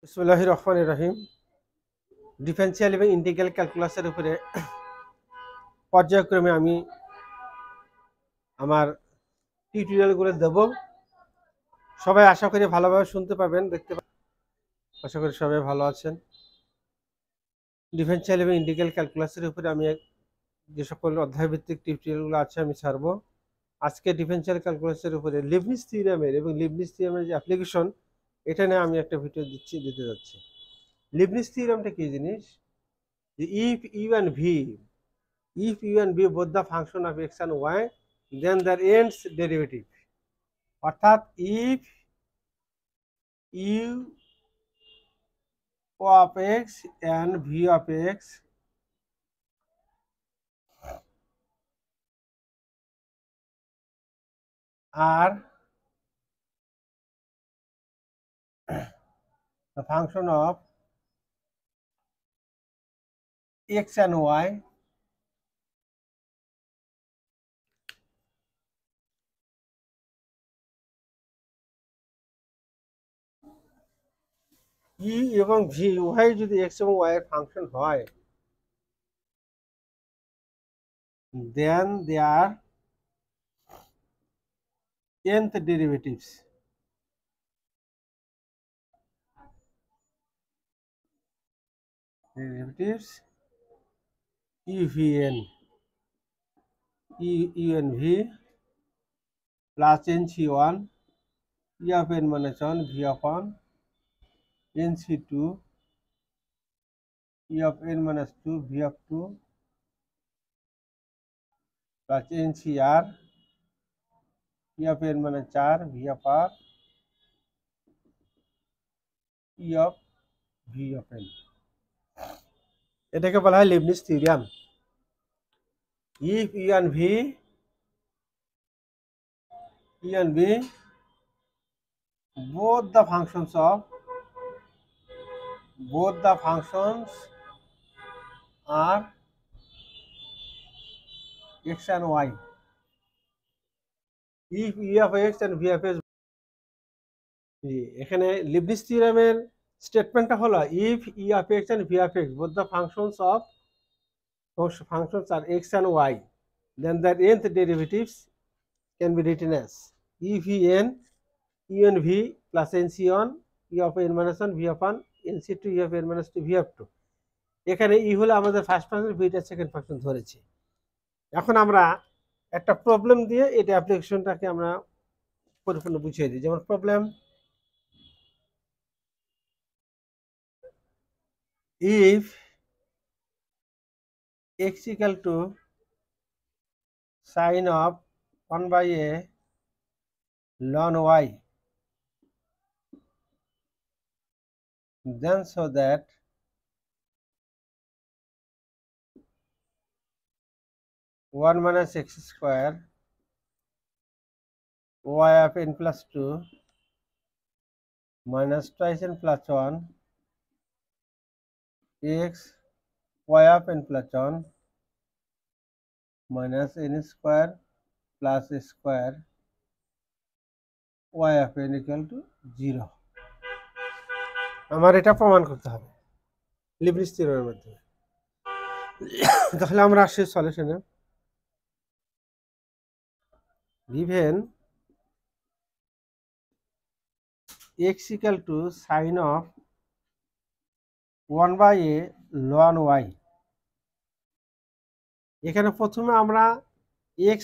বিসমিল্লাহির রহমানির রহিম। ডিফারেনশিয়াল এবং ইন্টিগ্রাল ক্যালকুলাসের উপরে পর্যায়ক্রমে আমি আমার টিউটোরিয়ালগুলো দেব। সবাই আশা করি ভালোভাবে শুনতে পাবেন, দেখতে পাবেন। আশা করি সবাই ভালো আছেন। ডিফারেনশিয়াল এবং ইন্টিগ্রাল ক্যালকুলাসের উপরে আমি যে সকল অধ্যায়ভিত্তিক টিউটোরিয়ালগুলো আছে আমি ছাড়বো। আজকে ডিফারেনশিয়াল ক্যালকুলাসের উপরে লিবনিজ থিওরেমের এবং লিবনিজ থিওরেমের যে অ্যাপ্লিকেশন, এটা নিয়ে আমি একটা ভিডিও দিতে যাচ্ছি। লিবনিজ থিওরেমটা কি জিনিস? যে if u and v both the function of x and y, then their ends derivative, অর্থাৎ if u of x and v of x are the function of x and y, u এবং v উভয় যদি x এবং y এর function হয়, then they are nth derivatives. UVN UNV plus NC1 E of n minus 1 V of 1 NC2 E of n minus 2 V of 2 plus NCR E of n minus 4 V of R E of V of n. এটাকে বলা হয় Leibniz theorem. If U and V both the functions are x and y. If E of x and V of x, এখানে Leibniz থিওরেমের স্টেটমেন্টটা হলো if E of x and V of x both the functions are x and y, then the nth derivatives can be written as EVN UNV plus NC1 E of n minus 1 V of 1 NC2 E of n minus 2 V of 2. এখানে ই হলো আমাদের first function, ভিটা second function ধরেছি। এখন আমরা একটা problem দিয়ে এটা অ্যাপ্লিকেশনটাকে আমরা পরিপূর্ণ বুঝিয়ে দিই। যেমন problem, if x equal to sine of 1 by a ln y, then so that one minus x square y of n plus 2 minus twice n plus 1 x y of n plus 1 minus n square plus square y of n equal to 0. আমার এটা প্রমাণ করতে হবে Leibniz থিওরেমের মাধ্যমে। তাহলে আমরা আসি সলিউশনে। given x equal to sine of 1 by a ln y, এখানে প্রথমে আমরা x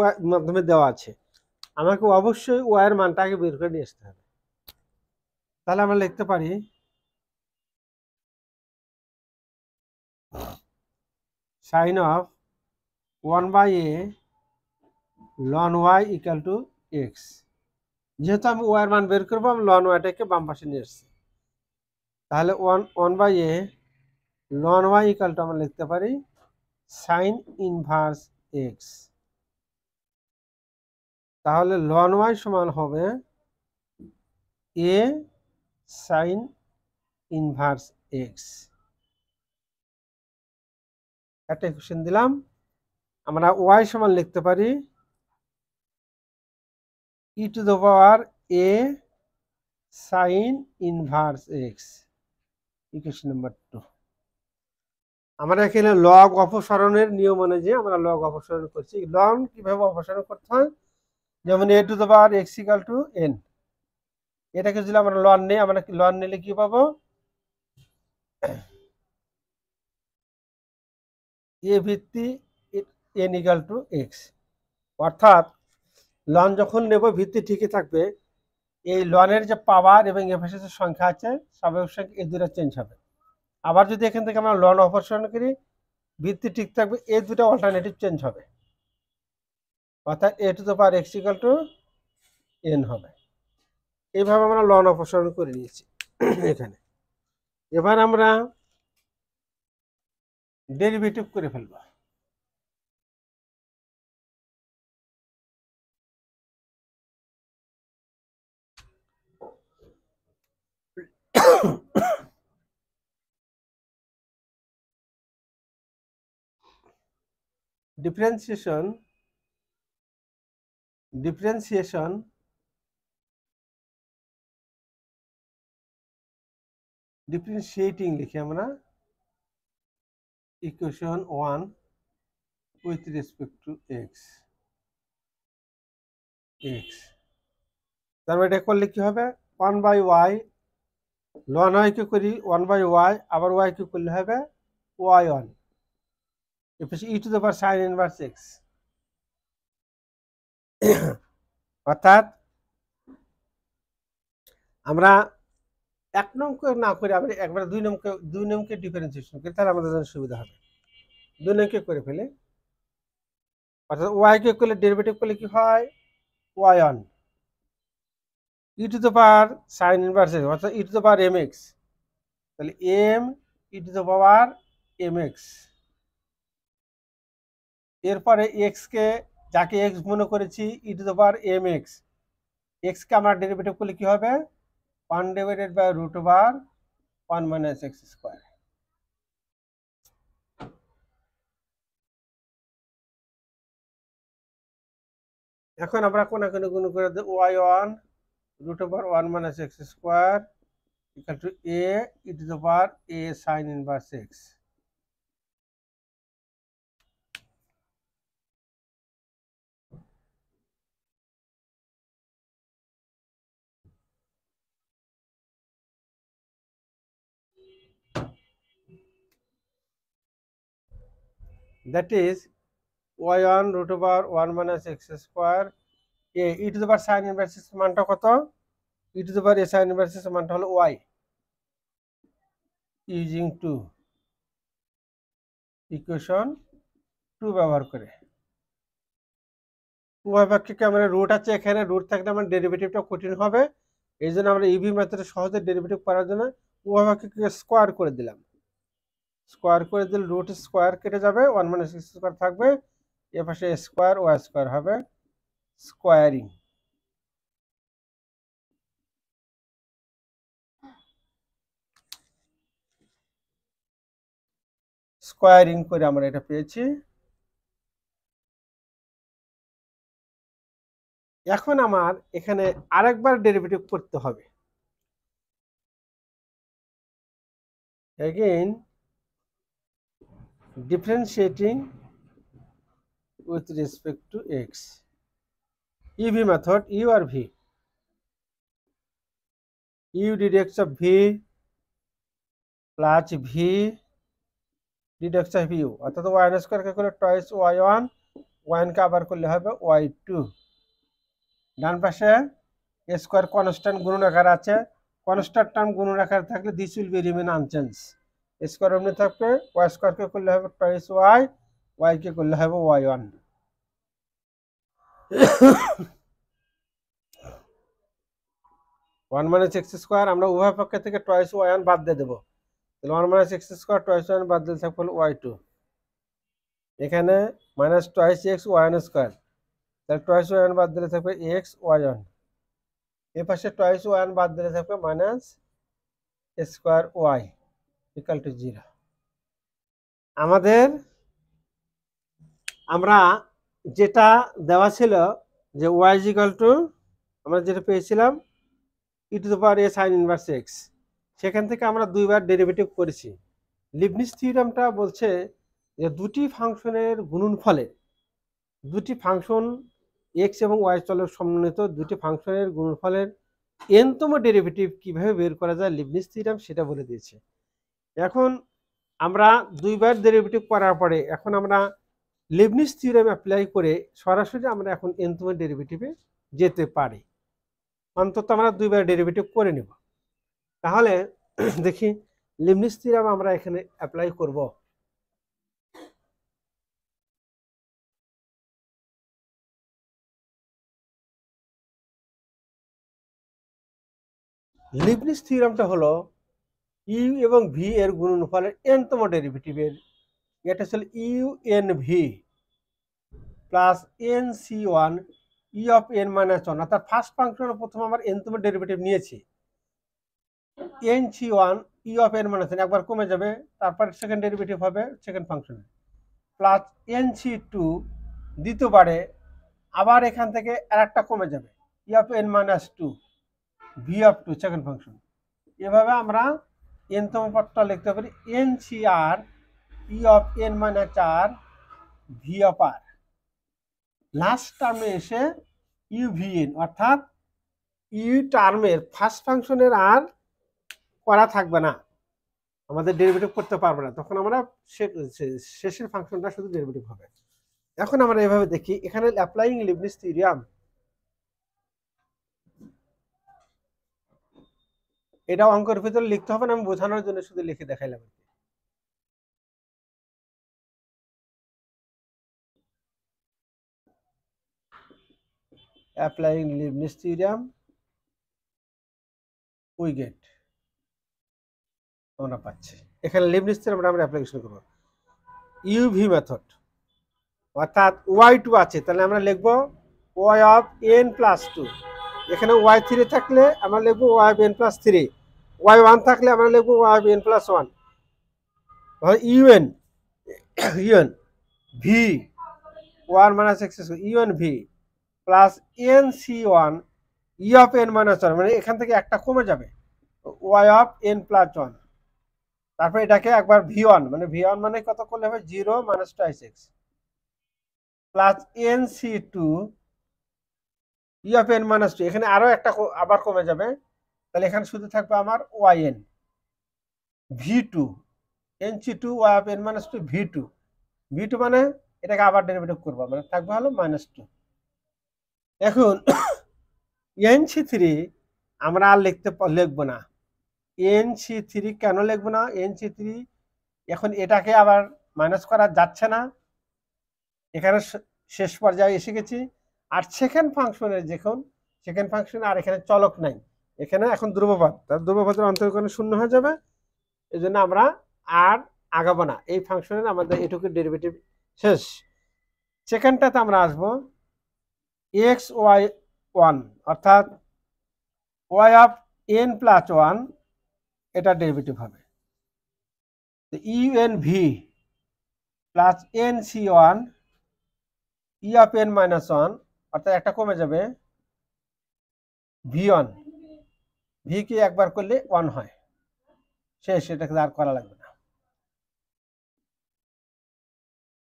y মাধ্যমে দেওয়া আছে, আমাকে অবশ্যই y এর মানটা আগে বের করে নিয়ে আসতে হবে। তাহলে আমরা লিখতে পারি sin of 1 by a ln y equal to x। যেহেতু আমি y এর মান বের করবো, আমি ln yটাকে বাম পাশে নিয়ে আসছি। তাহলে 1 by a ln y equal to আমরা লিখতে পারি sin ইনভার্স x। তাহলে ln y সমান হবে a sin ইনভার্স x। একটা ইকুয়েশন দিলাম। আমরা y সমান লিখতে পারি e to the power a sin inverse x। Equation number 2। আমরা এখানে লগ অপসারণের নিয়ম অনুযায়ী আমরা লগ অপসারণ করছি। লগ কিভাবে অপসারণ করতে হয়, যেমন a two the power x equal to n, এটাকে যদি আমরা লন নেই, আমরা লন নিলে কি পাবো, a ভিত্তি n ইকুয়াল টু x। অর্থাৎ লন যখন নেব ভিত্তি ঠিকই থাকবে, এই লনের যে পাওয়ার এবং এফেসের যে সংখ্যা আছে স্বাভাবিক সংখ্যা এই দুটো চেঞ্জ হবে। আবার যদি এখান থেকে আমরা লন অপসারণ করি, ভিত্তি ঠিক থাকবে, এই দুটো অল্টারনেটিভ চেঞ্জ হবে, অর্থাৎ a two the power x equal to n হবে। এইভাবে আমরা লন অপসারণ করে নিয়েছি এখানে। এবার আমরা ডেরিভেটিভ করে ফেলব। ডিফারেন্সিয়েশন ডিফারেন্সিয়েটিং লিখি আমরা equation 1 with respect to x. তারপর এটা করলে কি হবে, 1/y, লন y কে করি 1/y, আবার y কে করলে হবে y1 e to the power sin inverse x। অর্থাৎ আমরা এক নংকে না করে আমরা একবার দুই নংকে ডিফারেন্সিয়েশন করি, তাহলে আমাদের জন্য সুবিধা হবে। দুই নংকে করে ফেলে, অর্থাৎ y কে করলে ডেরিভেটিভ করলে কি হয়, y1 e to the power sin inverse x, অর্থাৎ e to the power mx, তাহলে m e to the power mx। এরপরে x কে, যাকে x মনে করেছি, e to the power mx, x কে আমরা ডেরিভেটিভ করলে কি হবে, 1 divided by root over 1 minus x square. এখন আমরা কোনাকুনি গুণ করে দেব, y1 root over 1 minus x square equal to a e to the power a sin inverse x। That is y1 root over 1 minus x square a e to the power sin inverse x মানটা কত, e to the power a sin inverse x মানটা হলো y, using 2 equation 2 ব্যবহার করে। উভয় পক্ষকে আমরা root আছে, এখানে রুট থাকলে আমার ডেরিভেটিভটা কঠিন হবে, এই জন্য আমরা ইভি মেথডে সহজে ডেরিভেটিভ করার জন্য উভয় পক্ষকে স্কোয়ার করে দিলাম। স্কোয়ার করে দিলে রুট স্কোয়ার কেটে যাবে, 1 মাইনাস x স্কোয়ার থাকবে, এ পাশে স্কোয়ার ওয়াই স্কোয়ার হবে, স্কোয়ারিং। স্কোয়ারিং করে আমরা এটা পেয়েছি। এখন আমার এখানে আরেকবার ডেরিভেটিভ করতে হবে। again differentiating with respect to x, EV method, u or v, u dx of v plus v dx of u, অর্থাৎ y স্কয়ার কে করলে টয়েস y1, y1 কে আবার করলে হবে y2। ডান পাশে a স্কয়ার কনস্ট্যান্ট গুণন আকারে আছে, কনস্ট্যান্ট টার্ম গুণন আকারে থাকলে this will be remain unchange. a square এমনি থাকবে, y স্কয়ার কে করলে হবে টয়েস y, y কে করলে হবে y1। One minus x square, আমরা উভয় পক্ষ থেকে টয়েস y1 বাদ দিয়ে দেবো, তাহলে 1 minus x square toys y1 বাদ দিলে থাকবে y2। এখানে minus toys x y1 square, তাহলে টয়েস y1 বাদ দিলে থাকবে এক্স y1, এ পাশে টয়েস y1 বাদ দিলে থাকবে minus square y equal to 0। আমাদের আমরা যেটা দেওয়া ছিল যে y ইকুয়াল টু, আমরা যেটা পেয়েছিলাম e to the power a sin inverse x, সেখান থেকে আমরা দুইবার ডেরিভেটিভ করেছি। লিবনিজ থিওরামটা বলছে যে দুটি ফাংশনের গুণনফলে, দুটি ফাংশন এক্স এবং ওয়াই চলক সমন্বিত দুটি ফাংশনের গুণনফলের এনতম ডেরিভেটিভ কিভাবে বের করা যায় লিবনিজ থিওরাম সেটা বলে দিয়েছে। এখন আমরা দুইবার ডেরিভেটিভ করার পরে এখন আমরা লিবনিজ থিওরাম অ্যাপ্লাই করে সরাসরি আমরা এখন এনতম ডেরিভেটিভে যেতে পারি। অন্তত আমরা দুইবার ডেরিভেটিভ করে নেব। তাহলে দেখি লিবনিজ থিওরাম আমরা এখানে অ্যাপ্লাই করব। লিবনিজ থিওরামটা হলো ইউ এবং ভি এর গুণনফলের এনতম ডেরিভেটিভের, এটা হচ্ছে U N V plus N C one E of N minus one, অর্থাৎ ফার্স্ট ফাংশনের প্রথম আমার এনতম ডেরিভেটিভ নিয়েছি N C one E of N minus one, একবার কমে যাবে, তারপর সেকেন্ড ডেরিভেটিভ হবে সেকেন্ড ফাংশনে প্লাস এন সি টু দ্বিতীয়বারে, আবার এখান থেকে আর একটা কমে যাবে E of N minus two V of two second function. এভাবে আমরা এনতম পদটা লিখতে পারি N C R E of N minus R V of R. Last টার্মে এসে ইউভিএন, অর্থাৎ ইউ টার্মের ফার্স্ট ফাংশনের আর করা থাকবে না, আমাদের ডেরিভেটিভ করতে পারবে না, তখন আমরা শেষের ফাংশনটা শুধু ডেরিভেটিভ হবে। এখন আমরা এভাবে দেখি এখানে অ্যাপ্লাইং লিবনিজ থিওরাম, এটা অঙ্কের ভিতরে লিখতে হবে না, আমি বোঝানোর জন্য শুধু লিখে দেখাইলাম। Applying Leibniz theorem we get, আমরা পাচ্ছি এখানে লিবনিজ থিওরামটা আমরা অ্যাপ্লিকেশন করব ইউভি মেথড, অর্থাৎ ওয়াই টু আছে তাহলে আমরা লিখবো Y of N plus two, এখানে ওয়াই থ্রি থাকলে আমরা লিখবো Y of N plus three, Y one থাকলে আমরা লিখবো Y of N plus one, UN UN V one minus X UN V plus N C one E of N minus one, মানে এখান থেকে একটা কমে যাবে Y of N plus one, তারপর এটাকে একবার ভি ওয়ান, মানে ভি ওয়ান মানে কত করলে হবে zero minus twice X plus N C two E of N minus two, এখানে আরো একটা আবার কমে যাবে, তাহলে এখানে শুধু থাকবে আমার y n v two n C two y of N minus two v two, v two মানে এটাকে আবার ডেরিভেটিভ করবো, মানে থাকবে হলো মাইনাস টু। এখন এন সি থ্রি আমরা আর লিখবো না, এন সি থ্রি কেন লিখবো না, এন সি থ্রি এখন এটাকে আবার মাইনাস করা যাচ্ছে না, এখানে শেষ পর্যায়ে এসে গেছি। আর সেকেন্ড ফাংশনের যখন সেকেন্ড ফাংশন আর এখানে চলক নাই, এখানে এখন ধ্রুবপদ, তার ধ্রুবপদের অন্তর্করণ শূন্য হয়ে যাবে, এই জন্য আমরা আর আগাবো না, এই ফাংশনের আমাদের এটুকু ডেরিভেটিভ শেষ। সেকেন্ডটাতে আমরা আসবো এক্স ওয়াই ওয়ান, অর্থাৎ y of N plus one, এটা ডেরিভেটিভ হবে u n V plus N C one E of N minus one, অর্থাৎ একটা কমে যাবে ভি ওয়ান, ভি কে একবার করলে ওয়ান হয়, শেষ, এটাকে আর করা লাগবে না,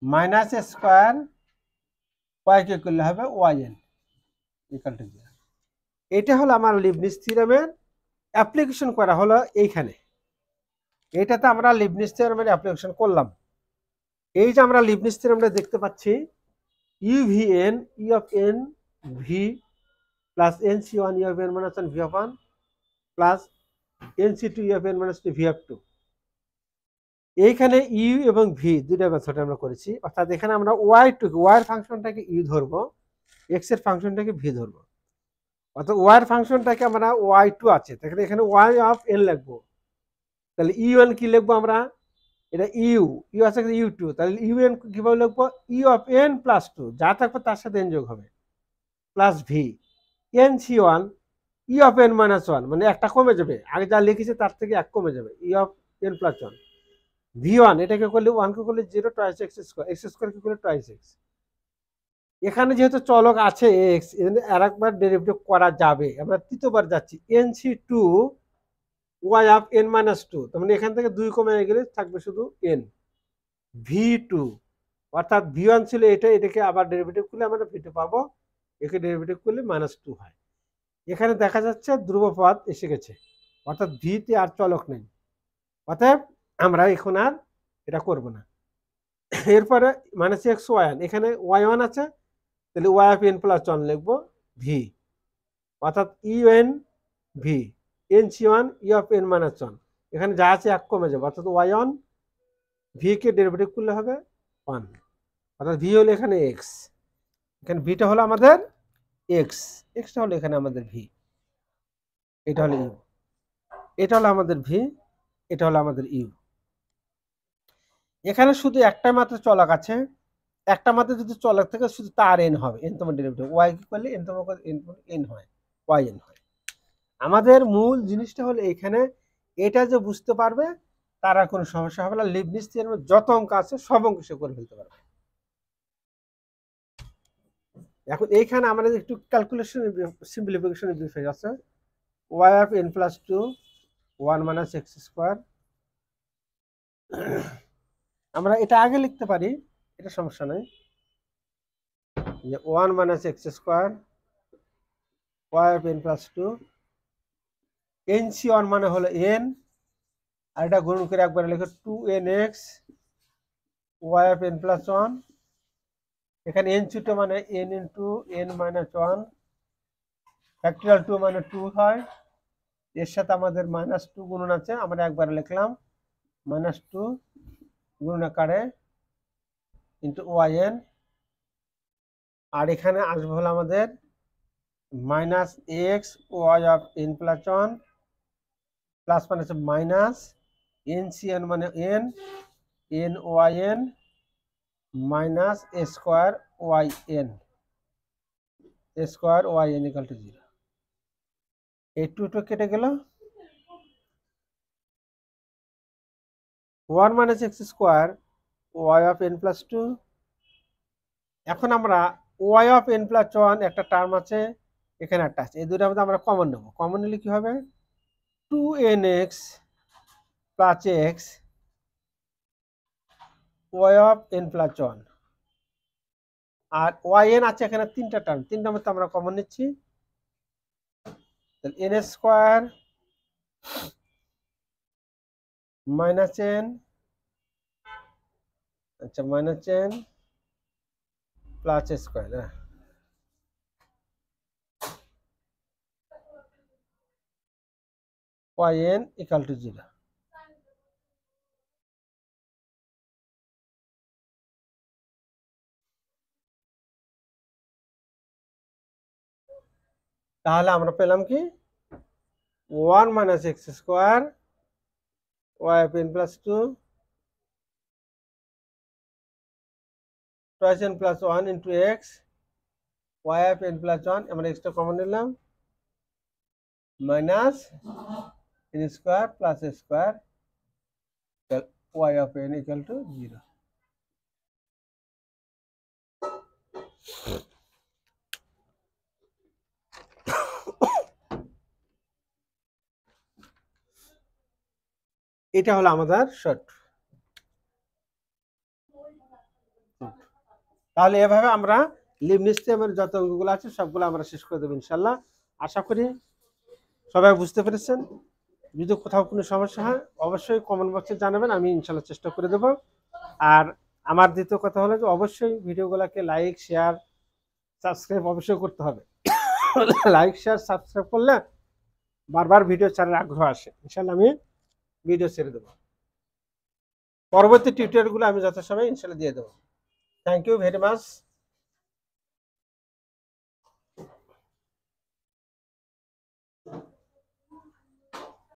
মাইনাস স্কোয়ার ওয়াই কে করলে হবে ওয়াই এন ইকুয়াল টু 0। এটা হলো আমার লিবনিজ থিওরামের অ্যাপ্লিকেশন করা হলো এইখানে, এইটাতে আমরা লিবনিজ থিওরামের অ্যাপ্লিকেশন করলাম। এই যে আমরা লিবনিজ থিওরামটা দেখতে পাচ্ছি u v n e of n V plus N C one E of N minus one v of one plus N C two E of N minus two V of two, এইখানে u এবং v দুইটা method আমরা করেছি, অর্থাৎ এখানে আমরা Y two Y এর ফাংশনটাকে you ধরবো, এক্স এর ফাংশনটাকে ভি ধরবো, অর্থাৎ ওয়াই এর ফাংশনটাকে আমরা ওয়াই টু আছে তাহলে এখানে ওয়াই অফ এন লিখবো, তাহলে ইউ এন কি লিখবো আমরা, এটা ইউ ইউ আছে ইউ টু, তাহলে ইউ এন কিভাবে লিখবো u of N plus two, যা থাকবে তার সাথে এন যোগ হবে plus v n C one E of N minus one, মানে একটা কমে যাবে, আগে যা লিখেছে তার থেকে এক কমে যাবে E of N plus one V one, এটাকে করলে ওয়ানকে করলে জিরো টুয়াইস এক্স স্কোয়ার কি করলে টুয়াইস এক্স, এখানে যেহেতু চলক আছে এক্স আর একবার ডেরিভেটিভ করা যাবে, আমরা তৃতীয়বার যাচ্ছি n C two y of N minus two, তার মানে এখান থেকে 2 কমে গেলে থাকবে শুধু এন। v2 অর্থাৎ v1 ছিল এটা, এটাকে আবার ডেরিভেটিভ করলে আমরা v2 পাবো, একে ডেরিভেটিভ করলে -2 হয়। এখানে দেখা যাচ্ছে ধ্রুবপদ এসে গেছে, অর্থাৎ ভিতে আর চলক নেই, অতএব আমরা এখন আর এটা করব না। এরপরে -x এখানে y1 আছে, তাহলে y অফ n প্লাস 1 লিখবো v, অর্থাৎ un v nc1 e of n minus 1, এখানে যা আছে 1 কমে যাবে, অর্থাৎ y1 v কে ডেরিভেটিভ করলে হবে 1, অর্থাৎ v হলো এখানে x, এখানে ভিটা হলো আমাদের x, xটা হলো এখানে আমাদের v, এটা হলো u, এটা হলো আমাদের v, এটা হলো আমাদের u। এখানে শুধু একটা মাত্র চলক আছে, একটা মাত্র যদি চলক থাকে শুধু তার n হবে, n তম ডেরিভেটিভ, y কি করলে n তম n হয়, yn হয়। আমাদের মূল জিনিসটা হলো এখানে এটা যে বুঝতে পারবে তার আর কোনো সমস্যা হবে না, লিবনিজ থিওরেমে যত অঙ্ক আছে সব অঙ্ক সে করে ফেলতে পারবে। এখন এইখানে আমাদের একটু ক্যালকুলেশন সিম্পলিফিকেশনের বিষয় আছে, y of n plus 2 1 minus x square, আমরা এটা আগে লিখতে পারি, এটা সমস্যা নেই, যে 1 minus x square y of n plus 2 nc1 মানে হলো n, আর এটা গুণ করে একবার লিখো 2nx y of n plus 1, এখানে nc2 মানে n into n minus 1 factorial 2 মানে 2 হয়, এর সাথে আমাদের -2 গুণন আছে, আমরা একবার লিখলাম -2 গুণন আকারে ইন্টু yn, আর এখানে আসবে হলো আমাদের -x y of n plus 1 plus মানে হচ্ছে মাইনাস ncn মানে n nyn minus a square yn, a square yn equal to 0, এই 2 কেটে গেল, 1 minus x square y of n plus 2, এখন আমরা y অফ n প্লাস 1 একটা টার্ম আছে, এখানে একটা আছে, এই দুটোর মধ্যে আমরা কমন নেব, কমন নিলে কি হবে 2nx plus x y of n plus 1, আর yn আছে এখানে তিনটা টার্ম, তিনটার মধ্যে আমরা কমন নিচ্ছি, তাহলে n স্কোয়ার মাইনাস n, আচ্ছা minus n plus square, yn equal to 0। তাহলে আমরা পেলাম কি 1 minus x square y of n plus 2 twice n plus 1 into x y of n plus 1, আমরা এক্সটা কমন নিলাম, minus n square plus square y of n equal to 0। এটা হলো আমাদের short. তাহলে এভাবে আমরা লিবনিজ থিওরেমের যত অঙ্কগুলো আছে সবগুলো আমরা শেষ করে দেবো ইনশাল্লাহ। আশা করি সবাই বুঝতে পেরেছেন। যদি কোথাও কোনো সমস্যা হয় অবশ্যই কমেন্ট বক্সে জানাবেন, আমি ইনশাল্লাহ চেষ্টা করে দেবো। আর আমার দ্বিতীয় কথা হলো যে অবশ্যই ভিডিওগুলোকে লাইক শেয়ার সাবস্ক্রাইব অবশ্যই করতে হবে। লাইক শেয়ার সাবস্ক্রাইব করলে বারবার ভিডিও ছাড়ার আগ্রহ আসে, ইনশাল্লাহ আমি ভিডিও ছেড়ে দেবো। পরবর্তী টিউটোরিয়ালগুলো আমি যথাসময়ে ইনশাল্লাহ দিয়ে দেবো। Thank you very much.